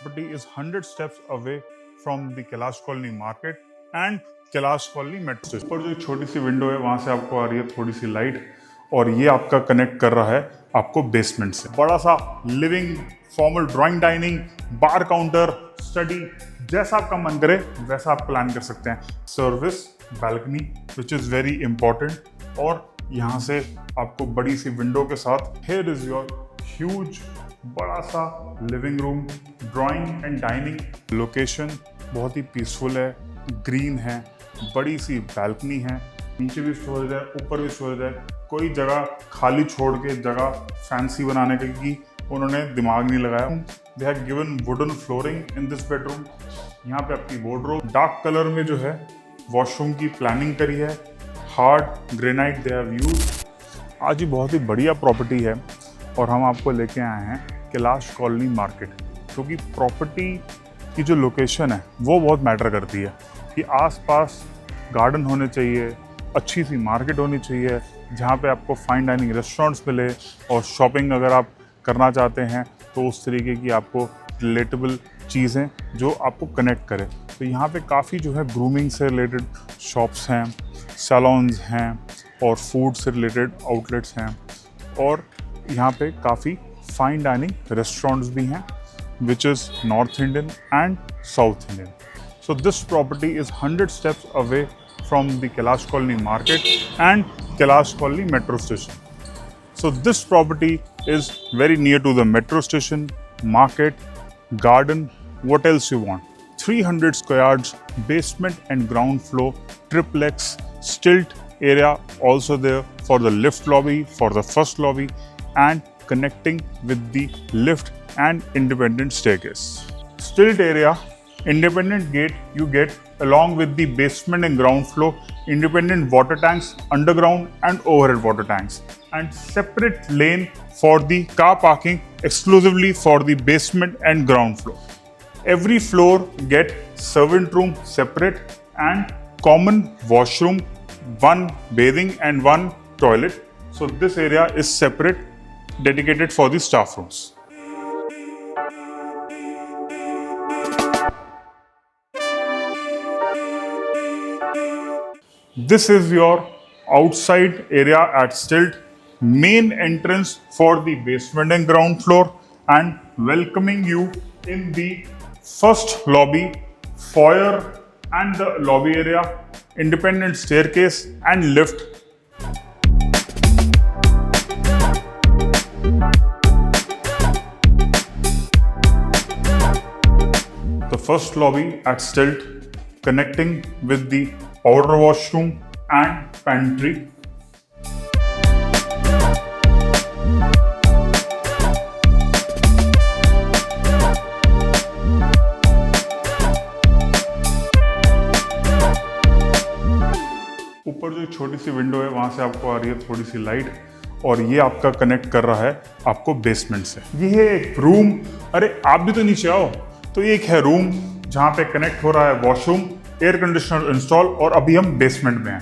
property is 100 steps away from the Kailash colony market and Kailash colony metro station. पर जो छोटी सी window है वहां से आपको आ रही है थोड़ी सी लाइट और ये आपका कनेक्ट कर रहा है आपको बेसमेंट से। बड़ा सा लिविंग, फॉर्मल ड्राइंग, डाइनिंग, बार काउंटर, स्टडी, जैसा आपका मन करे वैसा आप प्लान कर सकते हैं। Service balcony which is very important और यहाँ से आपको बड़ी सी विंडो के साथ हियर इज योर ह्यूज बड़ा सा living room, drawing and dining. Location बहुत ही पीसफुल है, ग्रीन है, बड़ी सी बालकनी है, नीचे भी स्टोरेज है, ऊपर भी स्टोरेज है। कोई जगह खाली छोड़ के जगह फैंसी बनाने की उन्होंने दिमाग नहीं लगाया। They have given wooden flooring in this bedroom. यहाँ पे आपकी वार्डरोब डार्क कलर में जो है वॉशरूम की प्लानिंग करी है। Hard granite they have used. आज ये बहुत ही बढ़िया प्रॉपर्टी है और हम आपको लेके आए हैं कैलाश कॉलोनी मार्केट, क्योंकि प्रॉपर्टी की जो लोकेशन है वो बहुत मैटर करती है कि आसपास गार्डन होने चाहिए, अच्छी सी मार्केट होनी चाहिए जहाँ पे आपको फाइन डाइनिंग रेस्टोरेंट्स मिले और शॉपिंग अगर आप करना चाहते हैं तो उस तरीके की आपको रिलेटेबल चीज़ें जो आपको कनेक्ट करे। तो यहाँ पे काफ़ी जो है ग्रूमिंग से रिलेटेड शॉप्स हैं, सैलून्स हैं और फूड से रिलेटेड आउटलेट्स हैं और यहाँ पे काफ़ी फाइन डाइनिंग रेस्टोरेंट्स भी हैं which is North Indian and South Indian. So this property is 100 steps away from the Kailash Colony market and Kailash Colony metro station. So this property is very near to the metro station, market, garden, what else you want. 300 square yards, basement and ground floor, triplex, stilt area also there for the lift lobby, for the first lobby and connecting with the lift and independent staircase. Stilt area, independent gate you get along with the basement and ground floor, independent water tanks, underground and overhead water tanks, and separate lane for the car parking exclusively for the basement and ground floor. Every floor get servant room separate and common washroom, one bathing and one toilet. So this area is separate, dedicated for the staff rooms. This is your outside area at Stilt, main entrance for the basement and ground floor, and welcoming you in the first lobby, foyer and the lobby area, independent staircase and lift. The first lobby at Stilt, connecting with the powder washroom and pantry. ऊपर जो छोटी सी window है वहां से आपको आ रही है थोड़ी सी लाइट और ये आपका कनेक्ट कर रहा है आपको बेसमेंट से। ये है एक रूम, अरे आप भी तो नीचे आओ। तो ये एक है रूम जहां पे कनेक्ट हो रहा है वॉशरूम, एयर कंडीशनर इंस्टॉल और अभी हम बेसमेंट में हैं।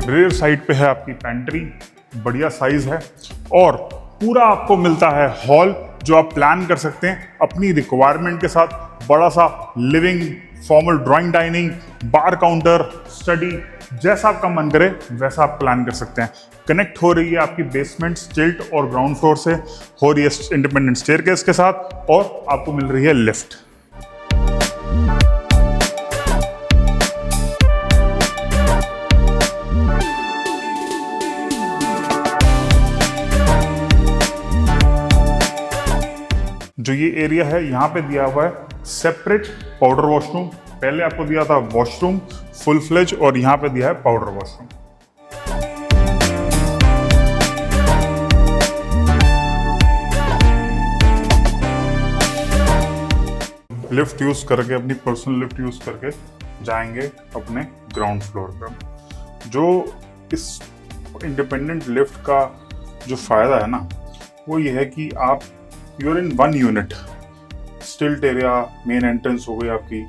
रेयर साइड पे है आपकी पैंट्री, बढ़िया साइज है और पूरा आपको मिलता है हॉल जो आप प्लान कर सकते हैं अपनी रिक्वायरमेंट के साथ। बड़ा सा लिविंग, फॉर्मल ड्राइंग, डाइनिंग, बार काउंटर, स्टडी, जैसा आपका मन करे वैसा आप प्लान कर सकते हैं। कनेक्ट हो रही है आपकी बेसमेंट, स्टिल्ट और ग्राउंड फ्लोर से, हो रही है इंडिपेंडेंट स्टेयरकेस के साथ और आपको मिल रही है लिफ्ट। जो ये एरिया है यहाँ पे दिया हुआ है सेपरेट पाउडर वॉशरूम। पहले आपको दिया था वॉशरूम फुल फ्लेज और यहाँ पे दिया है पाउडर वॉशरूम। लिफ्ट यूज करके, अपनी पर्सनल लिफ्ट यूज करके जाएंगे अपने ग्राउंड फ्लोर पर। जो इस इंडिपेंडेंट लिफ्ट का जो फायदा है ना वो ये है कि आप यूर इन वन यूनिट। स्टिल्ट एरिया, मेन एंट्रेंस हो गई आपकी,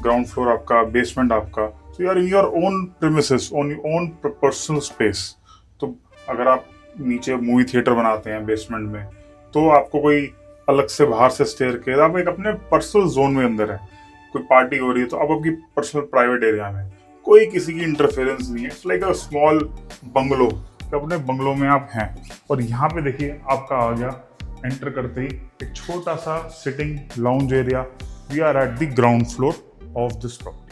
ग्राउंड फ्लोर आपका, बेसमेंट आपका, तो यार your own premises, on your own personal space. तो अगर आप नीचे मूवी थिएटर बनाते हैं बेसमेंट में, तो आपको कोई अलग से बाहर से स्टेयर के, आप एक अपने पर्सनल जोन में अंदर है, कोई पार्टी हो रही है तो आप आपकी पर्सनल प्राइवेट एरिया में, कोई किसी की इंटरफेरेंस नहीं है। It's like a small bungalow, अपने बंगलो में आप हैं। और यहाँ पे देखिए आपका आ गया एंटर करते ही एक छोटा सा sitting lounge area. We are at the ground floor of this property.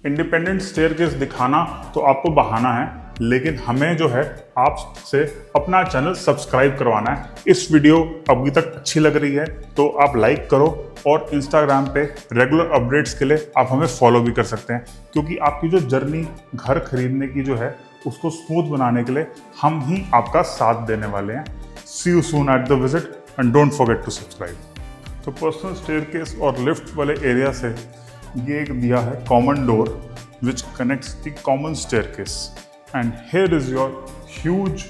Independent staircase दिखाना तो आपको बहाना है, लेकिन हमें जो है आपसे अपना चैनल सब्सक्राइब करवाना है। इस वीडियो अभी तक अच्छी लग रही है तो आप लाइक करो, और इंस्टाग्राम पे रेगुलर अपडेट्स के लिए आप हमें फॉलो भी कर सकते हैं, क्योंकि आपकी जो जर्नी घर खरीदने की जो है उसको स्मूथ बनाने के लिए हम ही आपका साथ देने वाले हैं। See you soon at the visit and don't forget to subscribe. तो पर्सनल स्टेयरकेस और लिफ्ट वाले एरिया से ये एक दिया है common door which connects the common staircase, and here is your huge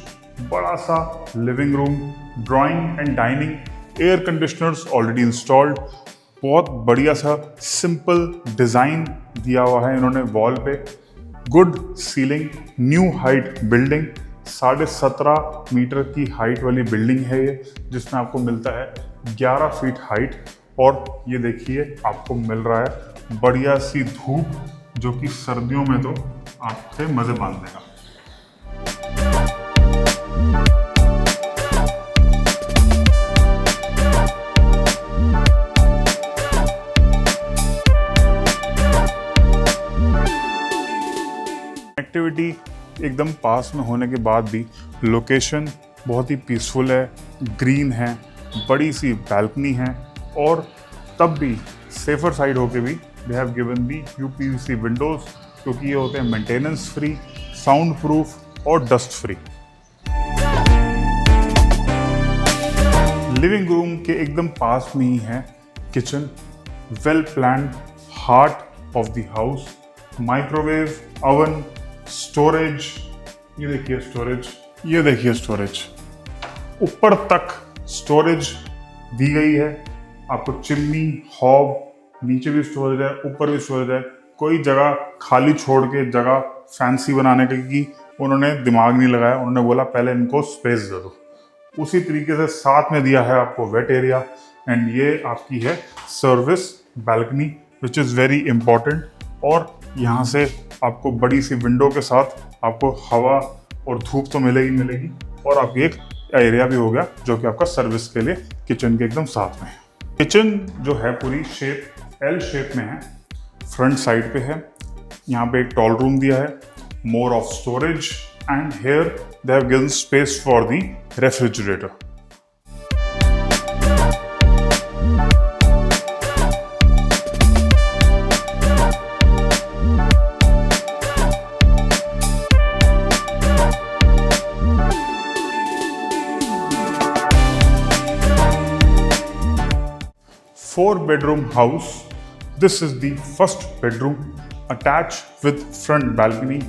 बड़ा सा living room, drawing and dining, air conditioners already installed. बहुत बढ़िया सा सिंपल डिज़ाइन दिया हुआ है इन्होंने वॉल पे। Good ceiling, new height building, 17.5 metre की हाइट वाली बिल्डिंग है ये, जिसमें आपको मिलता है 11 फीट हाइट। और ये देखिए आपको मिल रहा है बढ़िया सी धूप, जो कि सर्दियों में तो आपके मज़े बांध देगा। एक्टिविटी एकदम पास में होने के बाद भी लोकेशन बहुत ही पीसफुल है, ग्रीन है, बड़ी सी बैल्कनी है, और तब भी सेफर साइड होके भी they have given the UPVC Windows, क्योंकि ये होते हैं मेंटेनेंस फ्री, साउंड प्रूफ और डस्ट फ्री। लिविंग रूम के एकदम पास में ही है kitchen, well planned, heart of the house, microwave, oven, storage, ये देखिए स्टोरेज, ये देखिए स्टोरेज, ऊपर तक स्टोरेज दी गई है आपको। चिमनी, हॉब, नीचे भी स्टोरेज है, ऊपर भी स्टोरेज है। कोई जगह खाली छोड़ के जगह फैंसी बनाने की उन्होंने दिमाग नहीं लगाया, उन्होंने बोला पहले इनको स्पेस दे दो। उसी तरीके से साथ में दिया है आपको वेट एरिया, एंड ये आपकी है service balcony which is very important. और यहाँ से आपको बड़ी सी विंडो के साथ आपको हवा और धूप तो मिलेगी मिलेगी, और आपकी एक एरिया भी हो गया जो कि आपका सर्विस के लिए किचन के एकदम साथ में है। किचन जो है पूरी शेप एल शेप में है, फ्रंट साइड पे है। यहाँ पे एक टॉल रूम दिया है, मोर of storage, and here they have given space for the refrigerator. Four-bedroom house. This is the first bedroom, attached with front balcony,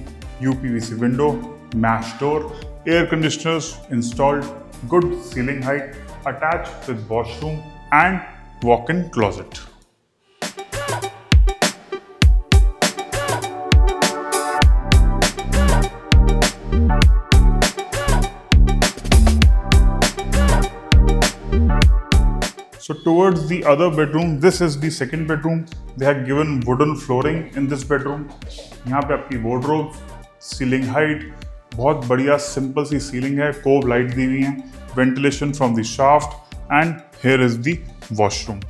UPVC window, mesh door, air conditioners installed, good ceiling height, attached with washroom and walk-in closet. So towards the other bedroom, this is the second bedroom. They have given wooden flooring in this bedroom. यहाँ पे आपकी wardrobe, ceiling height, बहुत बढ़िया simple सी ceiling है, कोब light दी हुई है, ventilation from the shaft, and here is the washroom.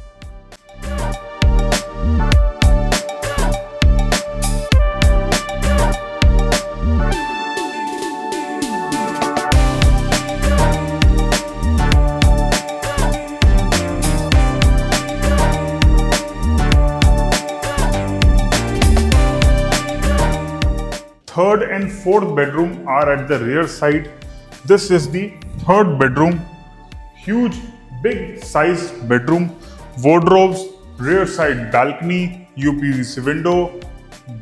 Third and fourth bedroom are at the rear side. This is the third bedroom. Huge, big size bedroom. Wardrobes, rear side balcony, UPVC window,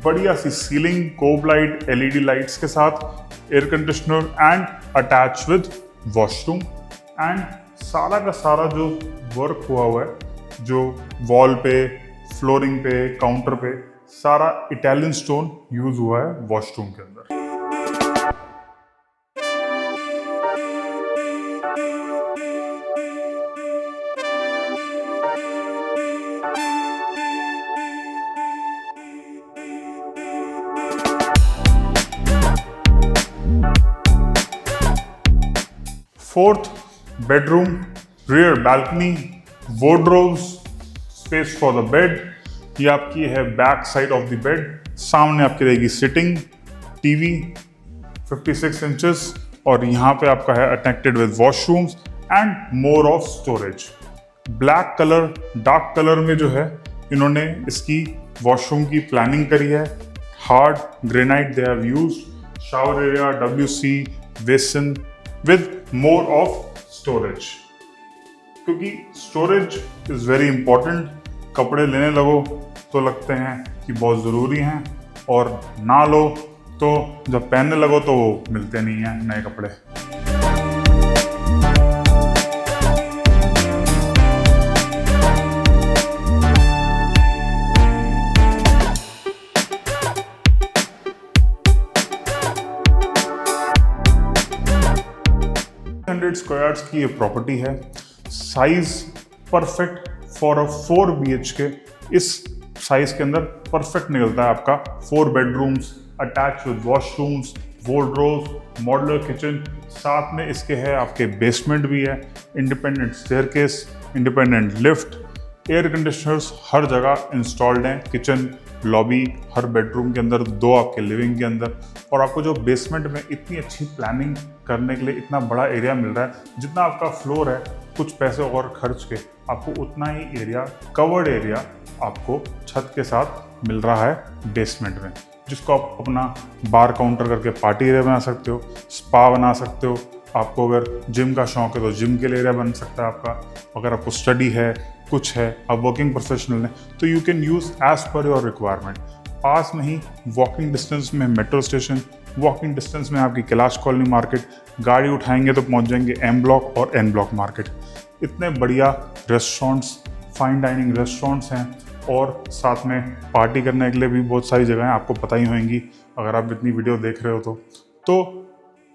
बढ़िया सी ceiling, कोब light, LED lights के साथ, air conditioner and attach with washroom, and सारा का सारा जो work हुआ है, जो वॉल पे, फ्लोरिंग पे, काउंटर पे, सारा इटालियन स्टोन यूज हुआ है वॉशरूम के अंदर। Fourth bedroom, rear balcony, wardrobes, space for the bed. ये आपकी है back side of the bed. सामने आपकी रहेगी सिटिंग, टीवी 56 इंचेस, और यहाँ पे आपका है attached with washrooms and more of storage. Black colour, dark colour में जो है इन्होंने इसकी वॉशरूम की प्लानिंग करी है। Hard granite they have used. Shower area, WC, basin with more of storage, क्योंकि स्टोरेज इज वेरी इंपॉर्टेंट। कपड़े लेने लगो तो लगते हैं कि बहुत ज़रूरी हैं, और ना लो तो जब पहनने लगो तो वो मिलते नहीं हैं नए कपड़े। स्क्वायर की ये प्रॉपर्टी है। Size perfect for a 4 BHK। इस साइज के अंदर परफेक्ट निकलता है आपका 4 bedrooms attached with washrooms, wardrobes, modular kitchen. साथ में इसके है आपके बेसमेंट भी है, independent staircase, independent lift, air conditioners हर जगह इंस्टॉल्ड हैं। किचन, लॉबी हर बेडरूम के अंदर, 2 आपके लिविंग के अंदर। और आपको जो बेसमेंट में इतनी अच्छी प्लानिंग करने के लिए इतना बड़ा एरिया मिल रहा है, जितना आपका फ्लोर है कुछ पैसे और खर्च के आपको उतना ही एरिया, कवर्ड एरिया आपको छत के साथ मिल रहा है बेसमेंट में, जिसको आप अपना बार काउंटर करके पार्टी एरिया बना सकते हो, स्पा बना सकते हो। आपको अगर जिम का शौक है तो जिम के लिए एरिया बन सकता है आपका। अगर आपको स्टडी है, कुछ है, आप वर्किंग प्रोफेशनल हैं, तो you can use as per your requirement. पास में ही वॉकिंग डिस्टेंस में मेट्रो स्टेशन, वॉकिंग डिस्टेंस में आपकी कैलाश कॉलोनी मार्केट, गाड़ी उठाएंगे तो पहुंच जाएंगे M ब्लॉक और N ब्लॉक मार्केट। इतने बढ़िया रेस्टोरेंट्स, फाइन डाइनिंग रेस्टोरेंट्स हैं, और साथ में पार्टी करने के लिए भी बहुत सारी जगहें आपको पता ही होंगी अगर आप इतनी वीडियो देख रहे हो तो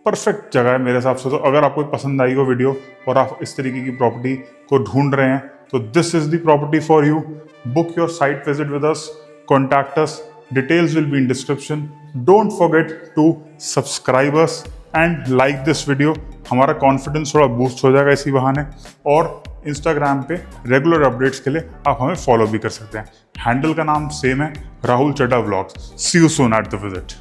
परफेक्ट जगह है मेरे हिसाब से। तो अगर आपको पसंद आई हो वीडियो और आप इस तरीके की प्रॉपर्टी को ढूंढ रहे हैं तो this is the property for you. Book your site visit with us, contact us, details will be in description. Don't forget to subscribe us and like this video. हमारा कॉन्फिडेंस थोड़ा बूस्ट हो जाएगा इसी बहाने। और इंस्टाग्राम पे regular updates के लिए आप हमें फॉलो भी कर सकते हैं। हैंडल का नाम सेम है, Rahul Chadha vlogs. See you soon at the visit.